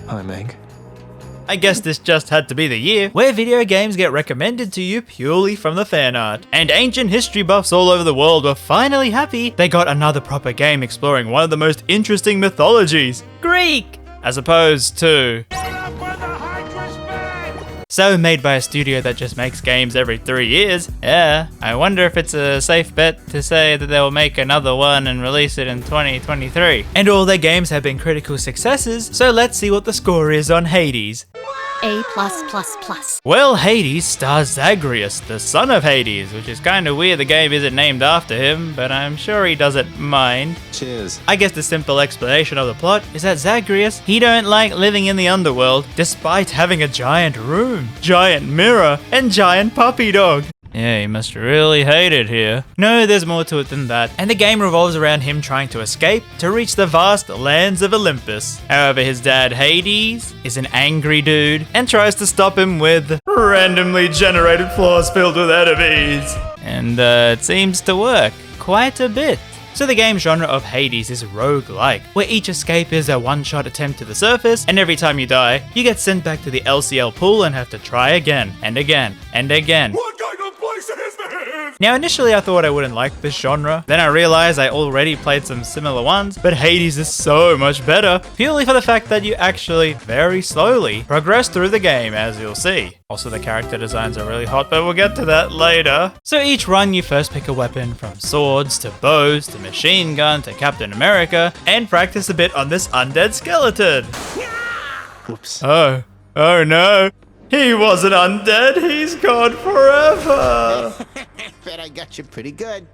Hi, Meg. I guess this just had to be the year where video games get recommended to you purely from the fan art. And ancient history buffs all over the world were finally happy they got another proper game exploring one of the most interesting mythologies, Greek, as opposed to... So made by a studio that just makes games every 3 years. Yeah, I wonder if it's a safe bet to say that they'll make another one and release it in 2023. And all their games have been critical successes, so let's see what the score is on Hades. A+++. Well, Hades stars Zagreus, the son of Hades, which is kinda weird the game isn't named after him, but I'm sure he doesn't mind. Cheers. I guess the simple explanation of the plot is that Zagreus, he don't like living in the underworld, despite having a giant room, giant mirror, and giant puppy dog. Yeah, he must really hate it here. No, there's more to it than that, and the game revolves around him trying to escape to reach the vast lands of Olympus. However, his dad Hades is an angry dude and tries to stop him with randomly generated floors filled with enemies. And it seems to work quite a bit. So the game genre of Hades is roguelike, where each escape is a one-shot attempt to the surface, and every time you die, you get sent back to the LCL pool and have to try again, and again, and again. What kind of place is this? Now initially I thought I wouldn't like this genre, then I realized I already played some similar ones, but Hades is so much better, purely for the fact that you actually, very slowly, progress through the game, as you'll see. Also the character designs are really hot, but we'll get to that later. So each run you first pick a weapon, from swords to bows to machine gun to Captain America, and practice a bit on this undead skeleton. Oops. Oh no. He wasn't undead, he's gone forever! Bet I got you pretty good.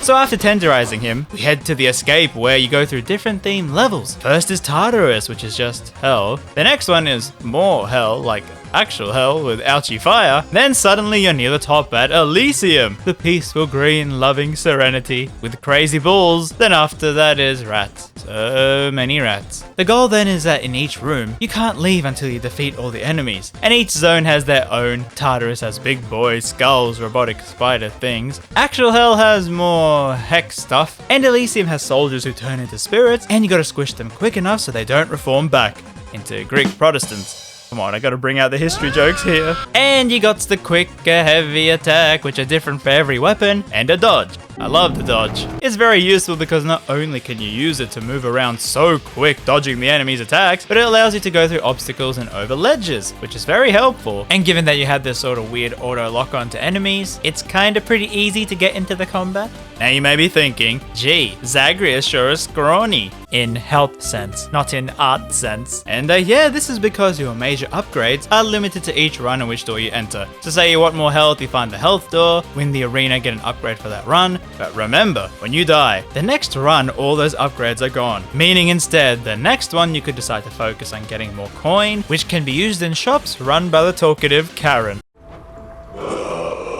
So after tenderizing him, we head to the escape where you go through different themed levels. First is Tartarus, which is just hell. The next one is more hell, like actual hell with ouchy fire. Then suddenly you're near the top at Elysium, the peaceful green loving serenity with crazy bulls. Then after that is rats. So many rats. The goal then is that in each room, you can't leave until you defeat all the enemies. And each zone has their own. Tartarus has big boys, skulls, robotic spider things. Actual hell has more hex stuff. And Elysium has soldiers who turn into spirits, and you gotta squish them quick enough so they don't reform back into Greek Protestants. Come on, I gotta bring out the history jokes here. And you got the quick, heavy attack, which are different for every weapon, and a dodge. I love the dodge. It's very useful because not only can you use it to move around so quick dodging the enemy's attacks, but it allows you to go through obstacles and over ledges, which is very helpful. And given that you have this sort of weird auto lock onto enemies, it's kinda pretty easy to get into the combat. Now you may be thinking, gee, Zagreus sure is scrawny. In health sense, not in art sense. And yeah, this is because your major upgrades are limited to each run and which door you enter. So say you want more health, you find the health door, win the arena, get an upgrade for that run. But remember, when you die, the next run all those upgrades are gone. Meaning instead, the next one you could decide to focus on getting more coin, which can be used in shops run by the talkative Karen.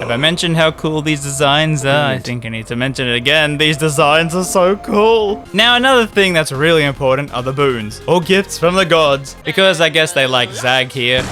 Have I mentioned how cool these designs are? I think I need to mention it again. These designs are so cool. Now another thing that's really important are the boons, or gifts from the gods, because I guess they like Zag here.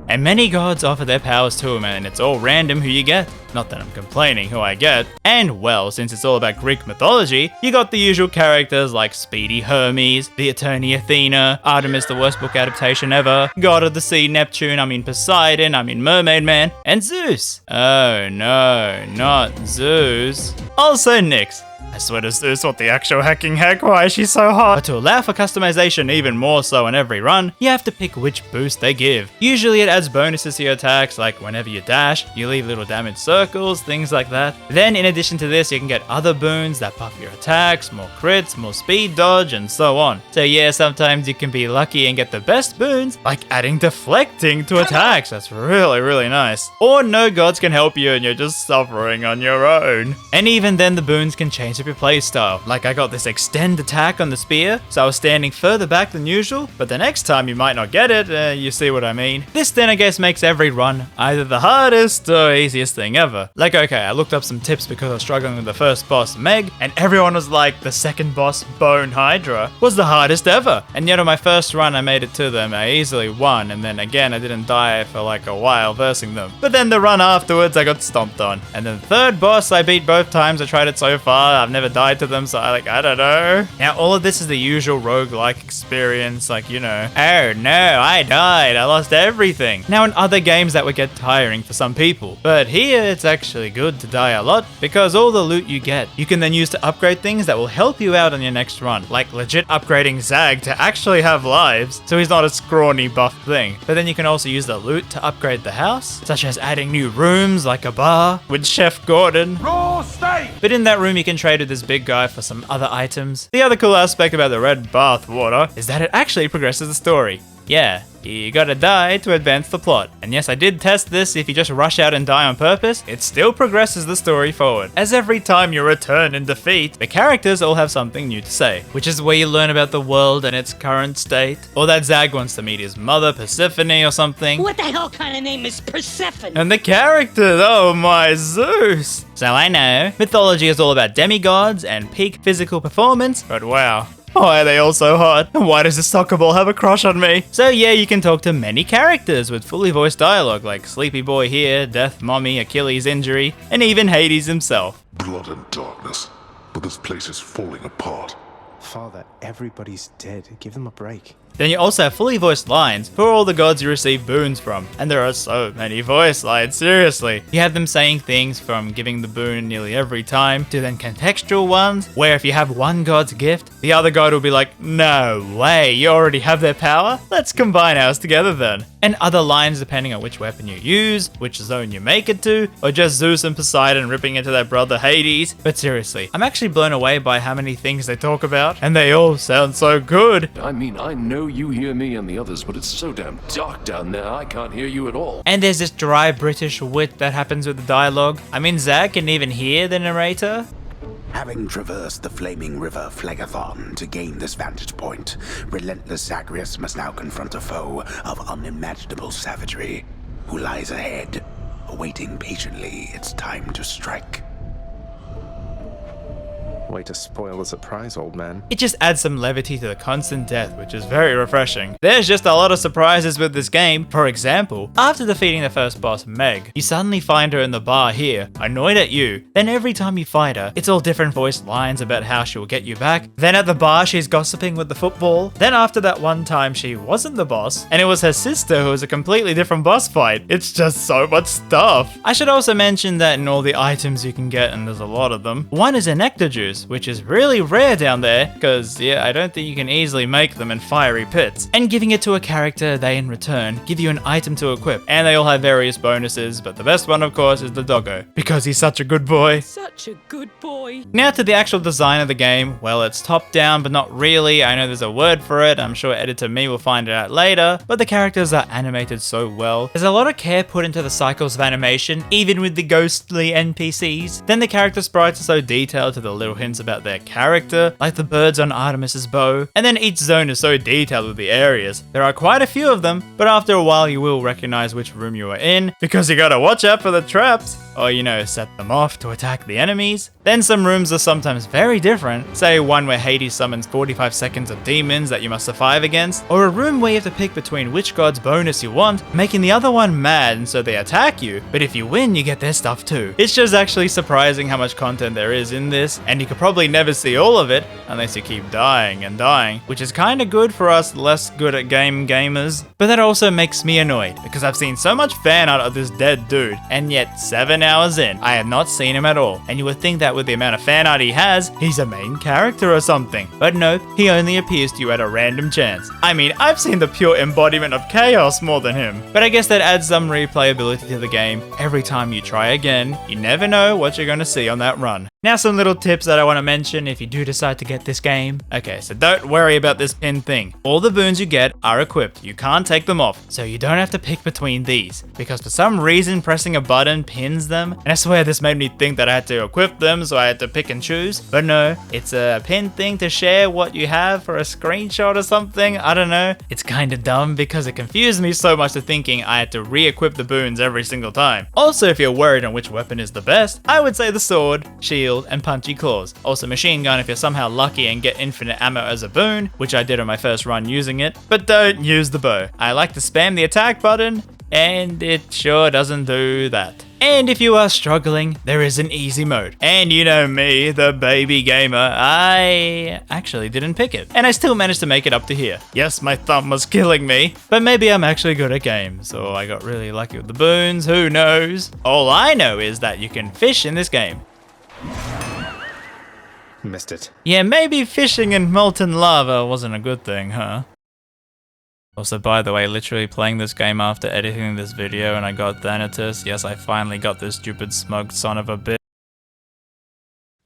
And many gods offer their powers to him, and it's all random who you get. Not that I'm complaining who I get. And well, since it's all about Greek mythology, you got the usual characters like Speedy Hermes, the attorney Athena, Artemis the worst book adaptation ever, God of the Sea Neptune, Poseidon, Mermaid Man, and Zeus. Oh no, not Zeus. Also Nyx. I swear to Zeus, what the actual hacking heck, why is she so hot? But to allow for customization even more so on every run, you have to pick which boost they give. Usually it adds bonuses to your attacks, like whenever you dash, you leave little damage circles, things like that. Then in addition to this, you can get other boons that buff your attacks, more crits, more speed dodge, and so on. So yeah, sometimes you can be lucky and get the best boons, like adding deflecting to attacks. That's really nice. Or no gods can help you and you're just suffering on your own. And even then the boons can change your playstyle. Like I got this extend attack on the spear, so I was standing further back than usual, but the next time you might not get it, you see what I mean. This then I guess makes every run either the hardest or easiest thing ever. Like okay, I looked up some tips because I was struggling with the first boss, Meg, and everyone was like the second boss, Bone Hydra, was the hardest ever. And yet on my first run I made it to them, I easily won, and then again I didn't die for like a while versing them. But then the run afterwards I got stomped on. And then the third boss I beat both times I tried it so far, I've never died to them, so I don't know. Now, all of this is the usual roguelike experience, like, you know, oh no, I died, I lost everything. Now, in other games that would get tiring for some people, but here it's actually good to die a lot because all the loot you get, you can then use to upgrade things that will help you out on your next run, like legit upgrading Zag to actually have lives, so he's not a scrawny buff thing. But then you can also use the loot to upgrade the house, such as adding new rooms like a bar with Chef Gordon. Raw steak! But in that room you can trade with this big guy for some other items. The other cool aspect about the red bath water is that it actually progresses the story. Yeah, you gotta die to advance the plot. And yes, I did test this. If you just rush out and die on purpose, it still progresses the story forward. As every time you return in defeat, the characters all have something new to say, which is where you learn about the world and its current state. Or that Zag wants to meet his mother, Persephone, or something. What the hell kind of name is Persephone? And the characters, oh my Zeus! So I know, mythology is all about demigods and peak physical performance, but wow. Why are they all so hot? And why does the soccer ball have a crush on me? So yeah, you can talk to many characters with fully voiced dialogue like Sleepy Boy here, Death Mommy, Achilles Injury, and even Hades himself. Blood and darkness, but this place is falling apart. Father, everybody's dead. Give them a break. Then you also have fully voiced lines for all the gods you receive boons from. And there are so many voice lines, seriously. You have them saying things from giving the boon nearly every time to then contextual ones, where if you have one god's gift, the other god will be like, no way, you already have their power? Let's combine ours together then. And other lines depending on which weapon you use, which zone you make it to, or just Zeus and Poseidon ripping into their brother Hades. But seriously, I'm actually blown away by how many things they talk about, and they all sound so good. I mean, I know you hear me and the others, but it's so damn dark down there, I can't hear you at all. And there's this dry British wit that happens with the dialogue. I mean, Zach can even hear the narrator. Having traversed the flaming river Phlegethon to gain this vantage point, relentless Zagreus must now confront a foe of unimaginable savagery, who lies ahead, awaiting patiently its time to strike. Way to spoil the surprise, old man. It just adds some levity to the constant death, which is very refreshing. There's just a lot of surprises with this game. For example, after defeating the first boss, Meg, you suddenly find her in the bar here, annoyed at you. Then every time you fight her, it's all different voiced lines about how she will get you back. Then at the bar, she's gossiping with the football. Then after that one time, she wasn't the boss, and it was her sister who was a completely different boss fight. It's just so much stuff. I should also mention that in all the items you can get, and there's a lot of them, one is a nectar juice, which is really rare down there, because yeah, I don't think you can easily make them in fiery pits. And giving it to a character, they in return give you an item to equip, and they all have various bonuses, but the best one of course is the doggo, because he's such a good boy. Such a good boy. Now to the actual design of the game, well, it's top down, but not really. I know there's a word for it, I'm sure editor me will find it out later, but the characters are animated so well. There's a lot of care put into the cycles of animation, even with the ghostly NPCs. Then the character sprites are so detailed to the little hints about their character, like the birds on Artemis's bow, and then each zone is so detailed with the areas. There are quite a few of them, but after a while you will recognize which room you are in, because you gotta watch out for the traps, or you know, set them off to attack the enemies. Then some rooms are sometimes very different, say one where Hades summons 45 seconds of demons that you must survive against, or a room where you have to pick between which god's bonus you want, making the other one mad and so they attack you, but if you win you get their stuff too. It's just actually surprising how much content there is in this, and you could probably never see all of it unless you keep dying and dying, which is kinda good for us less good at gamers. But that also makes me annoyed, because I've seen so much fan art of this dead dude, and yet 7 hours in, I have not seen him at all, and you would think that with the amount of fan art he has, he's a main character or something. But nope, he only appears to you at a random chance. I mean, I've seen the pure embodiment of chaos more than him. But I guess that adds some replayability to the game. Every time you try again, you never know what you're gonna see on that run. Now some little tips that I want to mention if you do decide to get this game. Okay, so don't worry about this pin thing. All the boons you get are equipped. You can't take them off, so you don't have to pick between these, because for some reason pressing a button pins them, and I swear this made me think that I had to equip them, so I had to pick and choose. But no, it's a pin thing to share what you have for a screenshot or something. I don't know. It's kind of dumb because it confused me so much to thinking I had to re-equip the boons every single time. Also, if you're worried on which weapon is the best, I would say the sword, shield, and punchy claws. Also machine gun if you're somehow lucky and get infinite ammo as a boon, which I did on my first run using it, but don't use the bow. I like to spam the attack button, and it sure doesn't do that. And if you are struggling, there is an easy mode. And you know me, the baby gamer, I actually didn't pick it. And I still managed to make it up to here. Yes, my thumb was killing me, but maybe I'm actually good at games, or I got really lucky with the boons, who knows? All I know is that you can fish in this game. Missed it. Yeah, maybe fishing in molten lava wasn't a good thing, huh? Also, by the way, literally playing this game after editing this video and I got Thanatos. Yes, I finally got this stupid smug son of a bitch.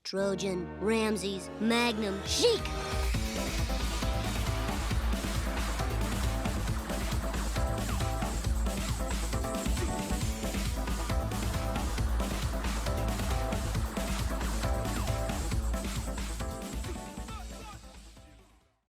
Trojan, Ramses, Magnum, Sheik.